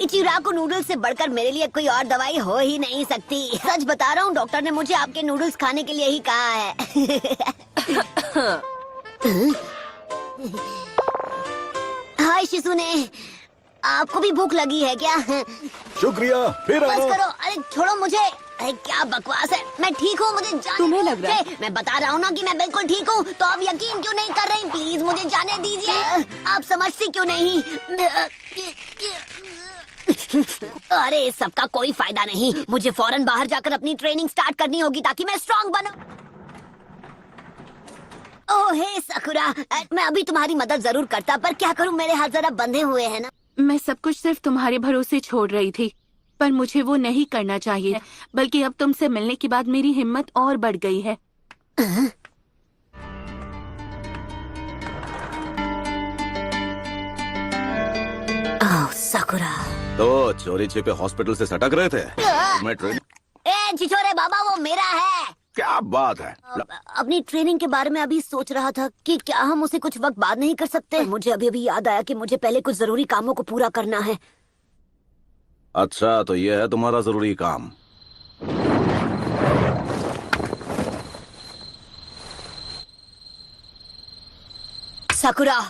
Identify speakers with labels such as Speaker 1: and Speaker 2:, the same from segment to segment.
Speaker 1: इचिराको noodles से बढ़कर मेरे लिए कोई और दवाई हो ही नहीं सकती। सच बता रहा हूँ, डॉक्टर ने मुझे आपके नूडल्स खाने के लिए ही कहा है। हाय शिसुने, आपको भी भूख लगी है क्या?
Speaker 2: शुक्रिया, फिर
Speaker 1: बस
Speaker 2: आना।
Speaker 1: करो, अरे छोड़ो मुझे। अरे क्या बकवास है, मैं ठीक हूँ, मुझे जाने
Speaker 3: तुम्हें लग रहा है?
Speaker 1: मैं बता रहा हूँ ना कि मैं बिल्कुल ठीक हूँ, तो आप यकीन क्यों नहीं कर रही? प्लीज मुझे जाने दीजिए। आप समझती क्यों नहीं? अरे इस सब का कोई फायदा नहीं, मुझे फौरन बाहर जाकर अपनी ट्रेनिंग स्टार्ट करनी होगी ताकि मैं स्ट्रांग बनूं। ओह हे सकुरा, मैं अभी तुम्हारी मदद जरूर करता, पर क्या करूं, मेरे हाथ जरा बंधे हुए हैं ना।
Speaker 3: मैं सब कुछ सिर्फ तुम्हारे भरोसे छोड़ रही थी, पर मुझे वो नहीं करना चाहिए, बल्कि अब तुमसे मिलने के बाद मेरी हिम्मत और बढ़ गई है।
Speaker 1: ओह सकुरा।
Speaker 2: तो चोरी छिपे हॉस्पिटल से सटक रहे थे। मैं ट्रेनिंग।
Speaker 1: ए छिछोरे बाबा, वो मेरा है।
Speaker 2: क्या बात है?
Speaker 1: अपनी ट्रेनिंग के बारे में अभी सोच रहा था कि क्या हम उसे कुछ वक्त बाद नहीं कर सकते। मुझे अभी अभी याद आया कि मुझे पहले कुछ जरूरी कामों को पूरा करना है।
Speaker 2: अच्छा, तो ये है तुम्हारा जरूरी काम।
Speaker 1: सकुरा,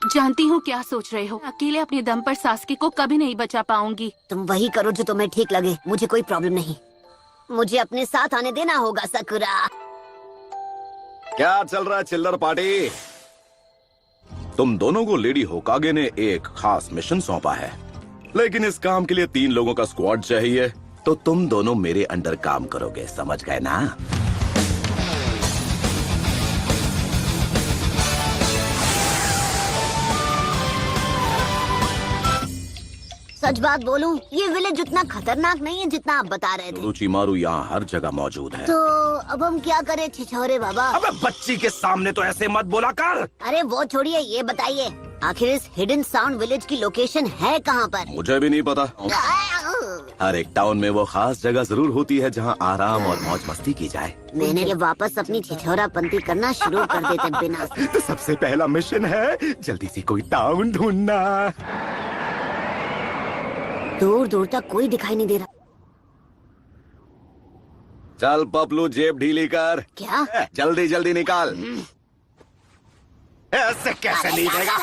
Speaker 3: जानती हूँ क्या सोच रहे हो। अकेले अपने दम पर सास्की को कभी नहीं बचा पाऊंगी।
Speaker 1: तुम वही करो जो तुम्हें ठीक लगे, मुझे कोई प्रॉब्लम नहीं। मुझे अपने साथ आने देना होगा सकुरा।
Speaker 2: क्या चल रहा है चिल्लर पार्टी? तुम दोनों को लेडी होकागे ने एक खास मिशन सौंपा है, लेकिन इस काम के लिए 3 लोगों का स्क्वाड चाहिए। तो तुम दोनों मेरे अंडर काम करोगे, समझ गए ना?
Speaker 1: सच बात बोलूं, ये विलेज उतना खतरनाक नहीं है जितना आप बता रहे थे।
Speaker 2: रुचिमारू यहाँ हर जगह मौजूद है।
Speaker 1: तो अब हम क्या करें छिछोरे बाबा?
Speaker 2: अबे बच्ची के सामने तो ऐसे मत बोला कर।
Speaker 1: अरे वो छोड़िए, ये बताइए आखिर इस हिडन साउंड विलेज की लोकेशन है कहाँ पर?
Speaker 2: मुझे भी नहीं पता। हर एक टाउन में वो खास जगह जरूर होती है जहाँ आराम और मौज मस्ती की जाए।
Speaker 1: मैंने ये वापस अपनी छिछोरापंती करना शुरू कर देते बिना।
Speaker 2: तो सबसे पहला मिशन है जल्दी से कोई टाउन ढूंढना।
Speaker 1: दूर दूर तक कोई दिखाई नहीं दे रहा।
Speaker 2: चल पपलू, जेब ढीली कर।
Speaker 1: क्या?
Speaker 2: जल्दी जल्दी निकाल। ऐसे कैसे नहीं देगा?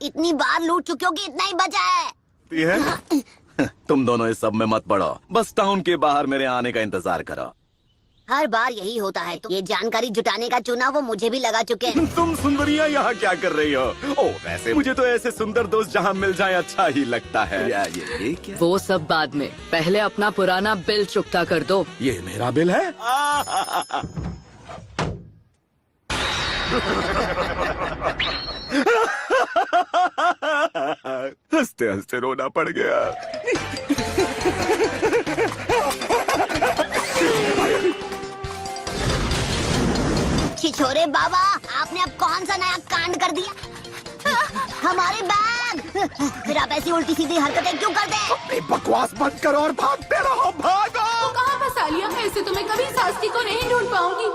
Speaker 1: इतनी बार लूट चुके हो कि इतना ही बचा है।
Speaker 2: तुम दोनों इस सब में मत पड़ो, बस टाउन के बाहर मेरे आने का इंतजार करो।
Speaker 1: हर बार यही होता है। तो ये जानकारी जुटाने का चुनाव वो मुझे भी लगा चुके हैं।
Speaker 2: तुम सुंदरियां यहाँ क्या कर रही हो? ओ वैसे मुझे तो ऐसे सुंदर दोस्त जहाँ मिल जाए अच्छा ही लगता है। ये क्या?
Speaker 4: वो सब बाद में, पहले अपना पुराना बिल चुकता कर दो।
Speaker 2: ये मेरा बिल है? हंसते हंसते रोना पड़ गया।
Speaker 1: छिछोरे बाबा, आपने अब कौन सा नया कांड कर दिया? हमारे बैग! फिर आप ऐसी उल्टी सीधी हरकतें क्यों करते हैं?
Speaker 2: बकवास मत करो और भागते रहो, भागो!
Speaker 3: तो कहाँ फंसा लिया? ऐसे तो मैं कभी सास्की को नहीं ढूंढ पाऊंगी।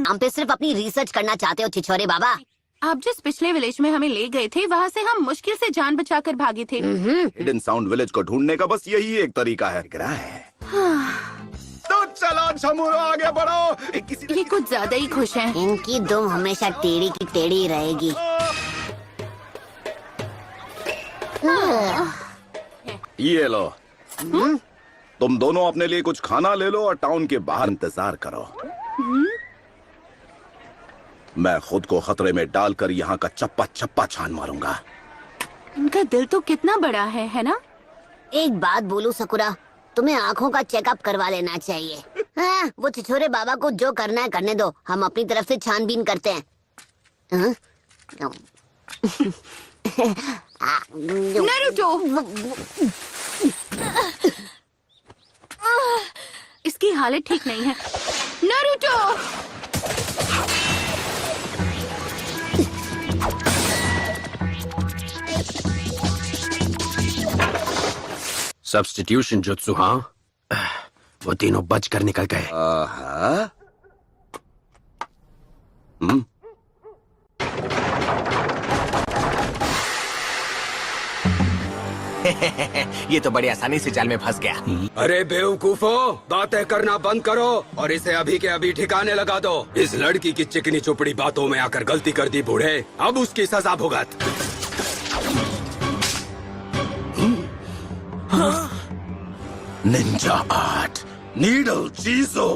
Speaker 1: हम पे सिर्फ अपनी रिसर्च करना चाहते हो छिछोरे बाबा।
Speaker 3: आप जिस पिछले विलेज में हमें ले गए थे, वहाँ से हम मुश्किल से जान बचाकर भागे थे।
Speaker 2: हिडन साउंड विलेज को ढूंढने का बस यही एक तरीका है। तो चलो झमुरो, आगे बढ़ो।
Speaker 3: ये कुछ ज्यादा ही खुश हैं।
Speaker 1: इनकी दुम हमेशा टेढ़ी की टेढ़ी रहेगी।
Speaker 2: ये लो। तुम दोनों अपने लिए कुछ खाना ले लो और टाउन के बाहर इंतजार करो। मैं खुद को खतरे में डालकर यहाँ का चप्पा चप्पा छान मारूंगा।
Speaker 3: इनका दिल तो कितना बड़ा है ना?
Speaker 1: एक बात बोलूं सकुरा, तुम्हें आँखों का चेकअप करवा लेना चाहिए। हाँ, वो छिछोरे बाबा को जो करना है करने दो, हम अपनी तरफ से छानबीन करते हैं।
Speaker 3: नारुतो! इसकी हालत ठीक नहीं है। नारुतो!
Speaker 5: सब्स्टिट्यूशन जुत्सु, हाँ? वो तीनों बचकर निकल गए।
Speaker 2: आहा।
Speaker 5: ये तो बड़ी आसानी से जाल में फंस गया।
Speaker 6: अरे बेवकूफो, बातें करना बंद करो और इसे अभी के अभी ठिकाने लगा दो। इस लड़की की चिकनी चुपड़ी बातों में आकर गलती कर दी बूढ़े, अब उसकी सजा भुगत।
Speaker 2: निंजा आर्ट, नीडल चीजो।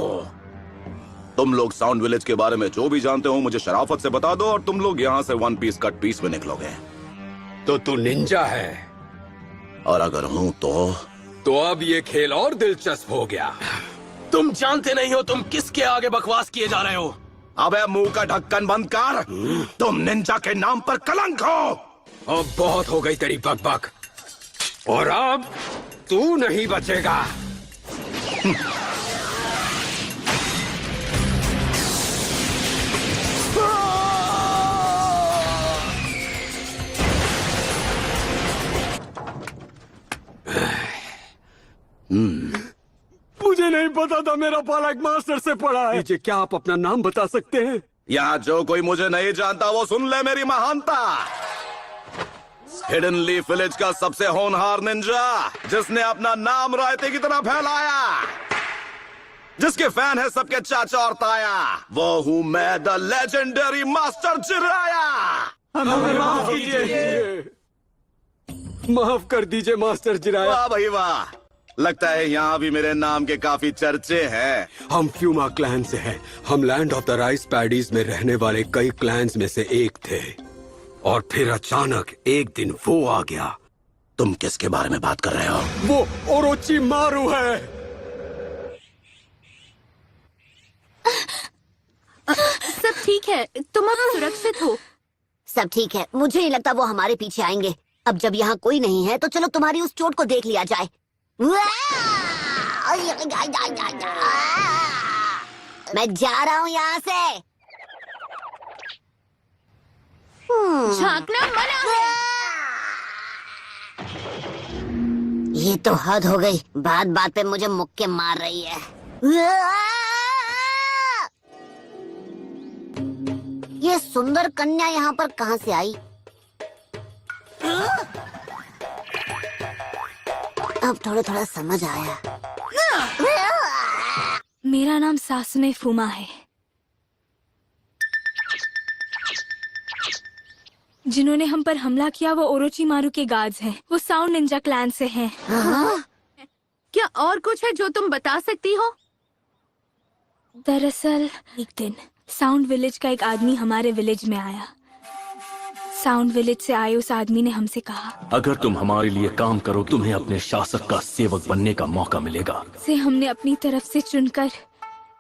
Speaker 2: तुम लोग साउंड विलेज के बारे में जो भी जानते हो मुझे शराफत से बता दो और तुम लोग यहाँ से वन पीस कट पीस में निकलोगे।
Speaker 6: तो तू निंजा है
Speaker 2: और अगर हूँ तो
Speaker 6: अब ये खेल और दिलचस्प हो गया।
Speaker 5: तुम जानते नहीं हो तुम किसके आगे बकवास किए जा रहे हो।
Speaker 2: अबे मुंह का ढक्कन बंद कर। तुम निंजा के नाम पर कलंक हो।
Speaker 6: अब बहुत हो गई तेरी बकबक, और अब तू नहीं बचेगा। मुझे नहीं पता था मेरा पालक मास्टर से पढ़ा है। क्या आप अपना नाम बता सकते हैं?
Speaker 2: यहाँ जो कोई मुझे नहीं जानता वो सुन ले मेरी महानता। हिडन लीफ विलेज का सबसे होनहार निंजा, जिसने अपना नाम रायते की तरह फैलाया, जिसके फैन है सबके चाचा और ताया, वो हूँ मैं, द लेजेंडरी मास्टर जिराया।
Speaker 6: हमें माफ कीजिए। माफ कर दीजिए मास्टर जिराया।
Speaker 2: वाह भाई वाह, लगता है यहाँ भी मेरे नाम के काफी चर्चे हैं।
Speaker 6: हम फ्यूमा क्लैन से हैं। हम land of the rice paddies में रहने वाले कई क्लैंस में से एक थे, और फिर अचानक एक दिन वो आ गया।
Speaker 2: तुम किसके बारे में बात कर रहे हो?
Speaker 6: वो ओरोची मारू है।
Speaker 3: सब ठीक है, तुम अब सुरक्षित हो।
Speaker 1: सब ठीक है, मुझे नहीं लगता वो हमारे पीछे आएंगे। अब जब यहाँ कोई नहीं है तो चलो तुम्हारी उस चोट को देख लिया जाए। मैं जा रहा हूँ यहाँ से।
Speaker 3: झांकना मना है।
Speaker 1: ये तो हद हो गई, बात बात पे मुझे मुक्के मार रही है। ये सुंदर कन्या यहाँ पर कहाँ से आई? अब थोड़ा थोड़ा समझ आया।
Speaker 7: मेरा नाम सासुने फुमा है। जिन्होंने हम पर हमला किया वो ओरोची मारू के गार्ड्स हैं। वो साउंड निंजा क्लैन से हैं।
Speaker 3: क्या और कुछ है जो तुम बता सकती हो?
Speaker 7: दरअसल एक दिन साउंड विलेज का एक आदमी हमारे विलेज में आया। साउंड विलेज से आए उस आदमी ने हमसे कहा,
Speaker 8: अगर तुम हमारे लिए काम करो तुम्हें अपने शासक का सेवक बनने का मौका मिलेगा।
Speaker 7: से हमने अपनी तरफ से चुनकर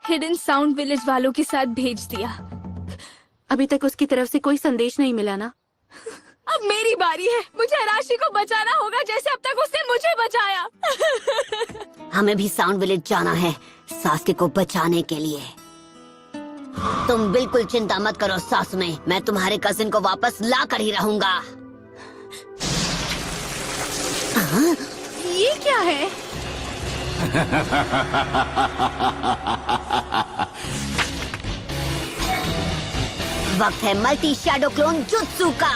Speaker 7: हिडन साउंड विलेज वालों के साथ भेज दिया।
Speaker 3: अभी तक उसकी तरफ से कोई संदेश नहीं मिला ना?
Speaker 7: अब मेरी बारी है। मुझे राशि को बचाना होगा जैसे अब तक उसने मुझे बचाया।
Speaker 1: हमें भी साउंड विलेज जाना है सासके को बचाने के लिए। तुम बिल्कुल चिंता मत करो सासुने, मैं तुम्हारे कजिन को वापस ला कर ही रहूंगा।
Speaker 3: ये क्या है?
Speaker 1: वक्त है मल्टी शैडो क्लोन जुत्सु का।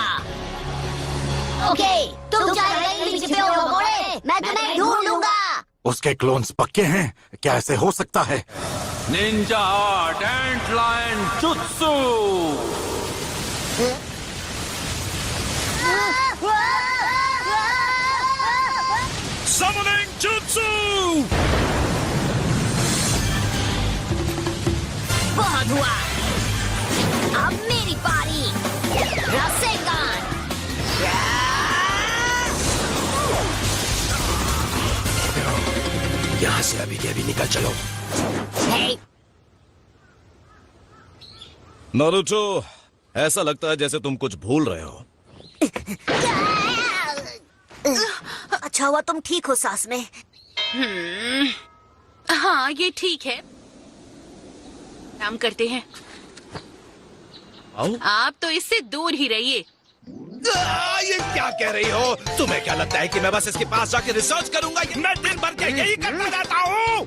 Speaker 1: ओके, तुम चाहे कहीं भी छिपे हो भगोड़े, मैं तुम्हें ढूंढ लूंगा।
Speaker 9: उसके क्लोन्स पक्के हैं? क्या ऐसे हो सकता है?
Speaker 8: निंजा आर्ट एंट लायन जुत्सु।
Speaker 9: Summoning Jutsu!
Speaker 1: बहुत हुआ, अब मेरी बारी। रासेगान।
Speaker 5: यहाँ से अभी के अभी निकल चलो।
Speaker 1: हे,
Speaker 2: नारुतो, ऐसा लगता है जैसे तुम कुछ भूल रहे हो।
Speaker 1: अच्छा हुआ तुम ठीक हो सास में।
Speaker 3: हाँ, ये ठीक है। काम करते हैं। आप तो इससे दूर ही रहिए।
Speaker 9: ये क्या कह रही हो? तुम्हें क्या लगता है कि मैं बस इसके पास जाके रिसर्च करूंगा? मैं दिन भर के यही करता रहता हूँ।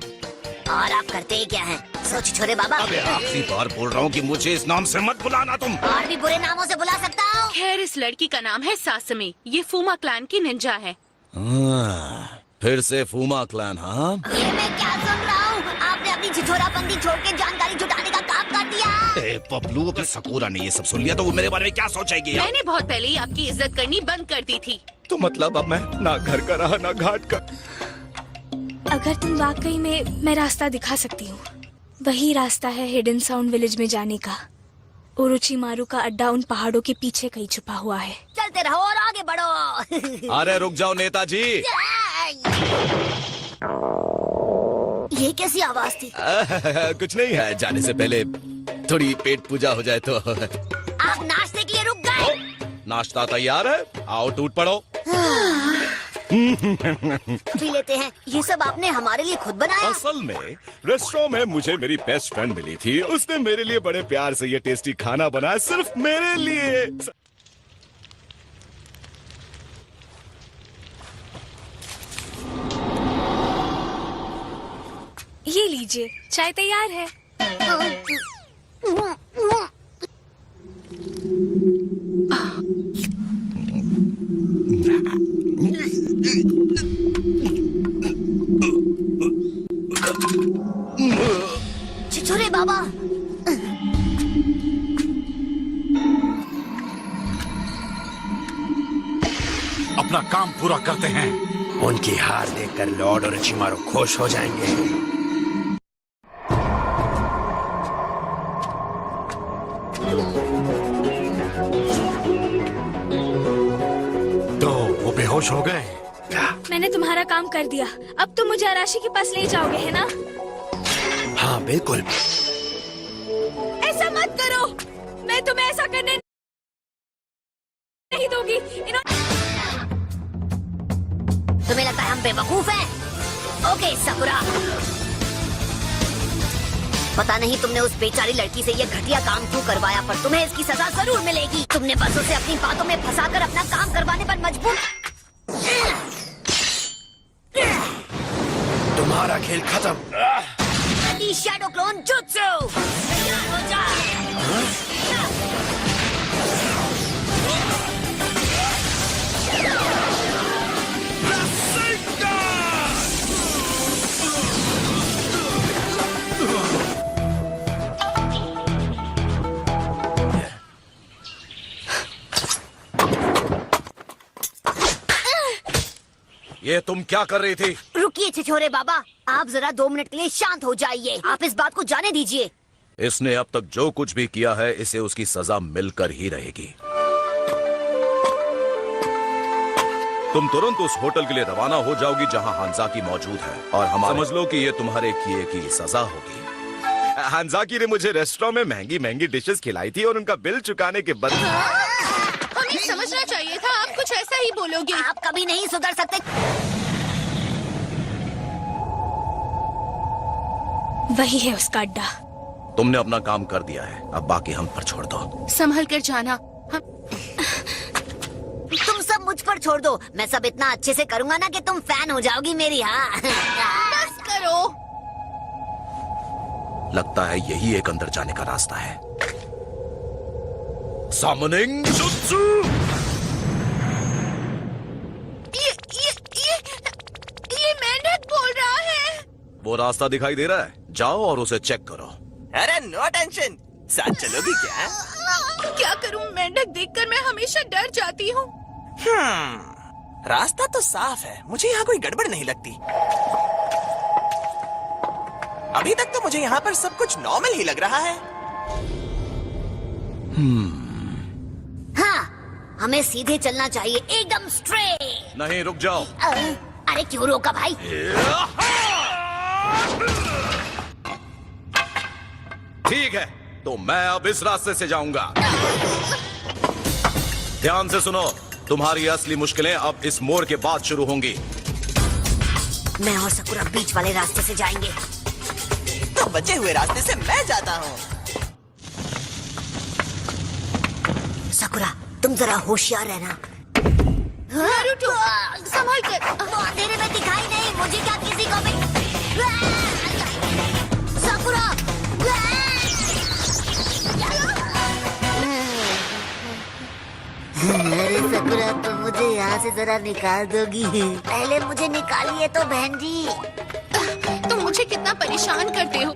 Speaker 1: और आप करते ही क्या हैं? सोच छोरे बाबा।
Speaker 2: अबे आखिरी बार बोल रहा हूँ कि मुझे इस नाम से मत बुलाना तुम।
Speaker 1: और भी बुरे नामों से बुला सकता हूँ।
Speaker 3: खैर, इस लड़की का नाम है सासमी। ये फूमा क्लैन की निंजा है।
Speaker 2: फिर से फूमा क्लैन, हाँ?
Speaker 1: ये मैं क्या सुन रहा हूँ? आपने अपनी छिछोरापंती छोड़ के जानकारी जुटाने का काम कर दिया।
Speaker 2: ए पपलू, अगर सकूरा ने ये सब सुन लिया तो वो मेरे बारे में क्या सोचेगी यार?
Speaker 3: मैंने बहुत पहले ही आपकी इज्जत करनी बंद कर दी थी।
Speaker 2: तो मतलब अब मैं ना घर का रहा ना घाट का।
Speaker 7: अगर तुम वाकई में, मैं रास्ता दिखा सकती हूँ। वही रास्ता है हिडन साउंड विलेज में जाने का। ओरोचिमारू का अड्डा उन पहाड़ों के पीछे कहीं छुपा हुआ है।
Speaker 1: चलते रहो और आगे बढ़ो।
Speaker 2: अरे रुक जाओ नेताजी।
Speaker 1: ये कैसी आवाज थी?
Speaker 2: कुछ नहीं है, जाने से पहले थोड़ी पेट पूजा हो जाए तो।
Speaker 1: आप नाश्ते के लिए रुक गए?
Speaker 2: नाश्ता तैयार है, आओ टूट पड़ो।
Speaker 1: पी लेते हैं। ये सब आपने हमारे लिए खुद बनाया?
Speaker 2: असल में रेस्टोरेंट में मुझे मेरी बेस्ट फ्रेंड मिली थी। उसने मेरे लिए बड़े प्यार से ये टेस्टी खाना बनाया, सिर्फ मेरे लिए।
Speaker 7: ये लीजिए, चाय तैयार है।
Speaker 1: छिछोरे बाबा।
Speaker 9: अपना काम पूरा करते हैं।
Speaker 5: उनकी हार देखकर लॉर्ड ओरोचिमारू खुश हो जाएंगे।
Speaker 9: तो वो बेहोश हो गए।
Speaker 7: मैंने तुम्हारा काम कर दिया। अब तुम मुझे आराशी के पास ले जाओगे, है ना?
Speaker 5: हाँ बिल्कुल।
Speaker 7: ऐसा मत करो। मैं तुम्हें ऐसा करने नहीं दूंगी।
Speaker 1: तुम्हें लगता है हम बेवकूफ हैं? ओके साकुरा। पता नहीं तुमने उस बेचारी लड़की से ये घटिया काम क्यों करवाया, पर तुम्हें इसकी सजा जरूर मिलेगी। तुमने बस उसे अपनी बातों में फंसाकर अपना काम करवाने पर मजबूर।
Speaker 5: तुम्हारा खेल खत्म।
Speaker 1: Shadow clone jutsu. तैयार हो जा।
Speaker 2: ये तुम क्या कर रही थी?
Speaker 1: रुकिए छिछोरे बाबा, आप जरा 2 मिनट के लिए शांत हो जाइए। आप इस बात को जाने दीजिए।
Speaker 2: इसने अब तक जो कुछ भी किया है, इसे उसकी सजा मिलकर ही रहेगी। तुम तुरंत उस होटल के लिए रवाना हो जाओगी जहां हांजाकी मौजूद है, और हम समझ लो कि ये तुम्हारे किए की सजा होगी। हांजाकी ने मुझे रेस्टोरेंट में महंगी महंगी डिशेस खिलाई थी और उनका बिल चुकाने के बदले।
Speaker 3: हमें समझना चाहिए था, आप कुछ ऐसा ही बोलोगे।
Speaker 1: आप कभी नहीं सुधर सकते।
Speaker 7: वही है उसका अड्डा।
Speaker 2: तुमने अपना काम कर दिया है, अब बाकी हम पर छोड़ दो।
Speaker 3: संभल कर जाना।
Speaker 1: तुम सब मुझ पर छोड़ दो। मैं सब इतना अच्छे से करूंगा ना कि तुम फैन हो जाओगी मेरी। हाँ
Speaker 3: बस करो।
Speaker 2: लगता है यही एक अंदर जाने का रास्ता है। Summoning Jutsu!
Speaker 3: ये मेंढक बोल रहा है।
Speaker 2: वो रास्ता दिखाई दे रहा है, जाओ और उसे चेक करो।
Speaker 5: अरे नो टेंशन, साथ चलोगी क्या?
Speaker 3: क्या करूं, मेंढक देखकर मैं हमेशा डर जाती हूँ।
Speaker 5: रास्ता तो साफ है, मुझे यहाँ कोई गड़बड़ नहीं लगती। अभी तक तो मुझे यहाँ पर सब कुछ नॉर्मल ही लग रहा है।
Speaker 1: हाँ, हमें सीधे चलना चाहिए, एकदम स्ट्रेट।
Speaker 2: नहीं, रुक जाओ।
Speaker 1: अरे क्यों रोका भाई?
Speaker 2: ठीक है, तो मैं अब इस रास्ते से जाऊंगा। ध्यान से सुनो, तुम्हारी असली मुश्किलें अब इस मोड़ के बाद शुरू होंगी।
Speaker 1: मैं और सकुरा बीच वाले रास्ते से जाएंगे।
Speaker 5: तो बचे हुए रास्ते से मैं जाता हूँ।
Speaker 1: सकुरा, तुम जरा होशियार रहना।
Speaker 3: नारुतो, संभल कर।
Speaker 1: तो अंधेरे में दिखाई नहीं, मुझे क्या किसी को भी। शुक्र है, तुम मुझे यहाँ से जरा निकाल दोगी। पहले मुझे निकालिए तो बहन जी।
Speaker 3: तुम मुझे कितना परेशान करते हो।